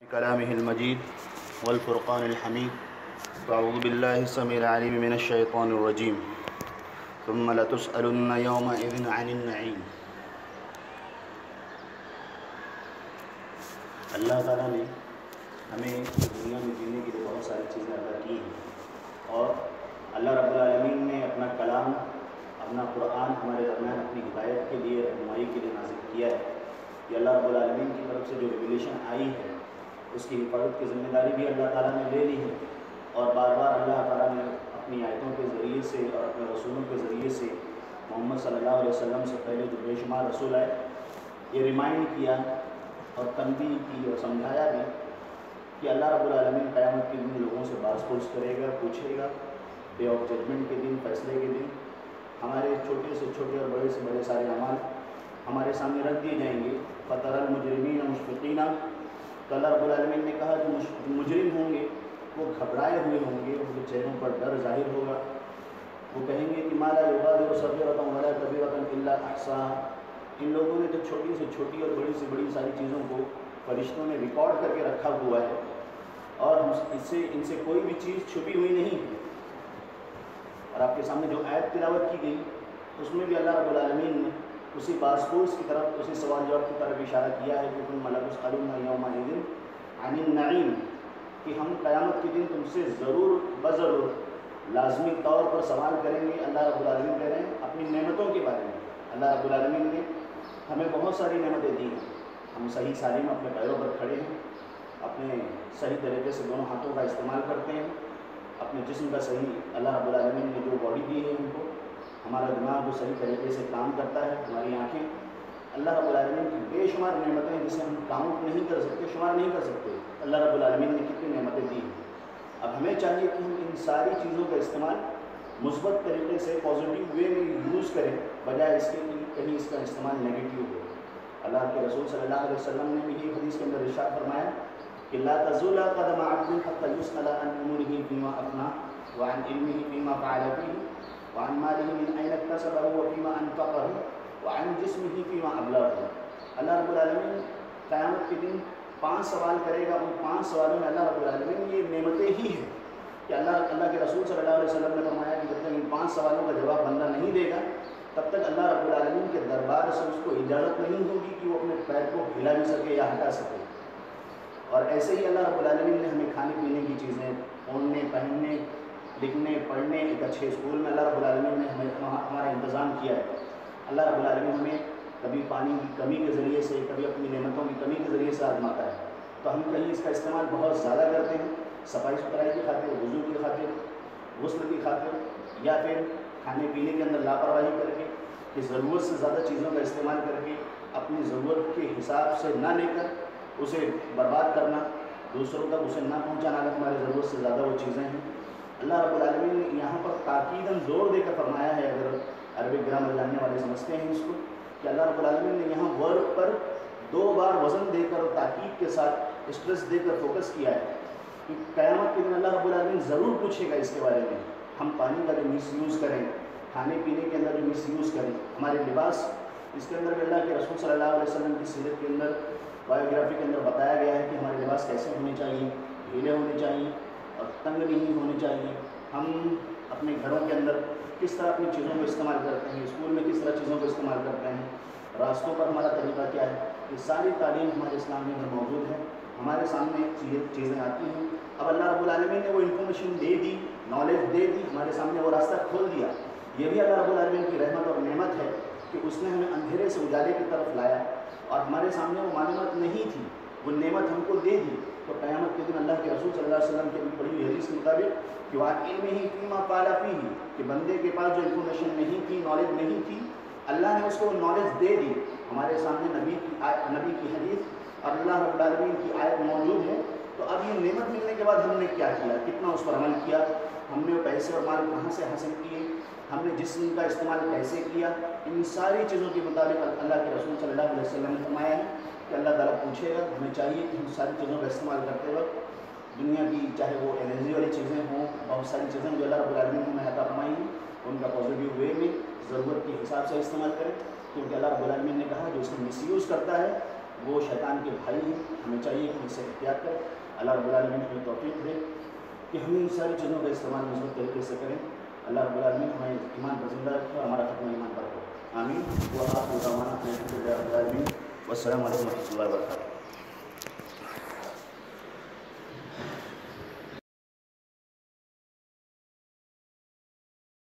كلامه المجيد والفرقان الحميد. فأعوذ بالله السميع العليم من الشيطان الرجيم. ثم لتسألن يومئذ عن النعيم. اللہ تعالیٰ نے ہمیں دنیا میں جینے کے لیے بہت ساری چیزیں عطا کی ہیں، اور اللہ رب العالمین نے اپنا کلام، اپنا قرآن ہمارے درمیان اپنی ہدایت کے لیے، رہنمائی کے لیے نازل کیا ہے. یہ اللہ رب العالمین کی طرف سے جو ریویلیشن آئی ہے، اس کی حفاظت کی ذمہ داری بھی اللہ تعالیٰ نے لے لی ہے، اور بار بار اللہ تعالیٰ نے اپنی آیتوں کے ذریعے سے اور اپنے رسولوں کے ذریعے سے محمد صلی اللہ علیہ وسلم سے پہلے جو بے شمار رسول آئے، یہ ریمائنڈ کیا اور تنبیہ کی اور سمجھایا بھی کہ اللہ رب العالمین قیامت کے دن لوگوں سے باز پرس کرے گا، پوچھے گا. ڈے آف ججمنٹ کے دن، فیصلے کے دن، ہمارے چھوٹے سے چھوٹے اور بڑے سے بڑے سارے اعمال ہمارے سامنے رکھ دیے جائیں گے. فَتَرَى الْمُجْرِمِينَ مُشْفِقِينَ، تو اللہ رب العالمین نے کہا جو مجرم ہوں گے وہ گھبرائے ہوئے ہوں گے، ان کے چہروں پر ڈر ظاہر ہوگا. وہ کہیں گے کہ مَا لَا يُغَادِرُ صَغِيرَةً وَلَا كَبِيرَةً إِلَّا أَحْصَاهَا. ان لوگوں نے تو چھوٹی سے چھوٹی اور بڑی سے بڑی ساری چیزوں کو فرشتوں نے ریکارڈ کر کے رکھا ہوا ہے، اور ان سے کوئی بھی چیز چھپی ہوئی نہیں ہے. اور آپ کے سامنے جو آیت تلاوت کی گئی، اس میں بھی اللہ رب العالمین نے اسی بازپرس کی طرف، اسی سوال جواب کی طرف اشارہ کیا ہے کہ ثُمَّ لَتُسْأَلُنَّ يَوْمَئِذٍ عَنِ النَّعِيمِ، کہ ہم قیامت کے دن تم سے ضرور بضرور لازمی طور پر سوال کریں گے. اللہ رب العالمین کہہ رہے ہیں اپنی نعمتوں کے بارے میں. اللہ رب العالمین نے ہمیں بہت ساری نعمتیں دی ہیں، ہم صحیح سالم اپنے پیروں پر کھڑے ہیں، اپنے صحیح طریقے سے دونوں ہاتھوں کا استعمال کرتے ہیں، اپنے جسم کا صحیح، اللہ رب العالمین نے جو باڈی دی ہے ہم کو، ہمارا دماغ جو صحیح طریقے سے کام کرتا ہے، ہماری آنکھیں، اللہ رب العالمین کی بے شمار نعمتیں ہیں جسے ہم کاؤنٹ نہیں کر سکتے، شمار نہیں کر سکتے. اللہ رب العالمین نے کتنی نعمتیں دی ہیں. اب ہمیں چاہیے کہ ہم ان ساری چیزوں کا استعمال مثبت طریقے سے، پازیٹیو وے میں یوز کریں، بجائے اس کے کہ کہیں اس کا استعمال نیگیٹیو ہو. اللہ کے رسول صلی اللہ علیہ وسلم نے بھی یہ حدیث کے اندر ارشاد فرمایا کہ لا تزول قدم عبد حتى يسأل عن اموره فيما افناه وعن علمه فيما فعل فيه وعن ماله من اين اكتسبه وفيما انفقه وعن جسمه فيما ابلغه. اللہ رب العالمین قیامت کے دن 5 سوال کرے گا. ان 5 سوالوں میں اللہ رب العالمین یہ نعمتیں ہی ہیں کہ اللہ کے رسول صلی اللہ علیہ وسلم نے فرمایا کہ جب تک ان 5 سوالوں کا جواب بندہ نہیں دے گا، تب تک اللہ رب العالمین کے دربار سے اس کو اجازت نہیں ہوگی کہ وہ اپنے پیر کو ہلا بھی سکے یا ہٹا سکے. اور ایسے ہی اللہ رب العالمین نے ہمیں کھانے پینے کی چیزیں، اڑنے، پہننے، لکھنے، پڑھنے، ایک اچھے اسکول میں اللہ رب العالمین نے ہمارا انتظام کیا ہے. اللہ رب العالمین ہمیں کبھی پانی کی کمی کے ذریعے سے، کبھی اپنی نعمتوں کی کمی کے ذریعے سے آزماتا ہے. تو ہم کہیں اس کا استعمال بہت زیادہ کرتے ہیں، صفائی ستھرائی کی خاطر، وضو کی خاطر، غسل کی خاطر، یا پھر کھانے پینے کے اندر لاپرواہی کر کے، کہ ضرورت سے زیادہ چیزوں کا استعمال کر کے اپنی ضرورت کے حساب سے نہ لے کر اسے برباد کرنا، دوسروں تک اسے نہ پہنچانا اگر ہماری ضرورت سے زیادہ وہ چیزیں ہیں. اللہ رب العالمین نے یہاں پر تاکیداً زور دے کر فرمایا ہے، اگر عربک گرامر جاننے والے سمجھتے ہیں اس کو، کہ اللہ رب العالمین نے یہاں ورب پر 2 بار وزن دے کر اور تاکید کے ساتھ اسٹریس دے کر فوکس کیا ہے کہ قیامت کے دن اللہ رب العالمین ضرور پوچھے گا اس کے بارے میں. ہم پانی کا جو مس یوز کریں، کھانے پینے کے اندر جو مس یوز کریں، ہمارے لباس، اس کے اندر بھی اللہ کے رسول صلی اللہ علیہ وسلم کی سیرت کے اندر، بایوگرافی کے اندر بتایا گیا ہے کہ ہمارے لباس کیسے ہونے چاہیے، ڈھیلے ہونے چاہیے اور تنگ نہیں ہونے چاہیے. ہم اپنے گھروں کے اندر کس طرح اپنی چیزوں کو استعمال کرتے ہیں، اسکول میں کس طرح چیزوں کو استعمال کرتے ہیں، راستوں پر ہمارا طریقہ کیا ہے، یہ ساری تعلیم ہمارے اسلام میں اندر موجود ہے. ہمارے سامنے چیزیں آتی ہیں. اب اللہ رب العالمین نے وہ information they the, knowledge they دی، ہمارے سامنے وہ راستہ کھول دیا. یہ بھی اللہ رب العالمین کی رحمت اور نعمت ہے کہ اس نے ہمیں اندھیرے سے اجالے کی طرف لایا، اور ہمارے سامنے وہ معلومات نہیں تھی، وہ نعمت ہم کو دے دی. تو قیامت کے دن اللہ کے رسول صلی اللہ علیہ وسلم کی ابھی پڑھی ہوئی حدیث کے مطابق کہ وَعَنْ عِلْمِهِ فِيمَا قَالَ فِيهِ، کہ بندے کے پاس جو انفارمیشن نہیں تھی، نالج نہیں تھی، اللہ نے اس کو نالج دے دی. ہمارے سامنے نبی کی حدیث اور اللہ رب العالمین کی آیت موجود ہے. تو اب یہ نعمت ملنے کے بعد ہم نے کیا کیا، کتنا اس پر عمل کیا، ہم نے پیسے اور مال کہاں سے حاصل کیے، ہم نے جسم کا استعمال کیسے کیا، ان ساری چیزوں کے مطابق اللہ کے رسول صلی اللہ علیہ وسلم نے فرمایا ہے کہ اللہ تعالیٰ پوچھے گا. ہمیں چاہیے کہ ان ساری چیزوں کا استعمال کرتے وقت دنیا کی، چاہے وہ انرجی والی چیزیں ہوں، بہت ساری چیزیں جو اللہ رب العالمین نے ہمیں عطا فرمائی ہیں، ان کا پازیٹیو وے میں ضرورت کے حساب سے استعمال کریں. کیونکہ اللہ رب العالمین نے کہا جو اس کا مس یوز کرتا ہے وہ شیطان کے بھائی ہیں. ہمیں چاہیے کہ ان سے احتیاط کریں. اللہ رب العالمین ہمیں توفیق دے کہ ہم ان ساری چیزوں کا استعمال مثبت طریقے سے کریں. اللہ رب العالمین ہمیں ایمان پر زندہ رکھے اور ہمارا ختم ایمان پر ہو. آمین. وآخر دعوانا الحمد للہ رب العالمین. والسلام علیکم و رحمۃ اللہ وبرکاتہ.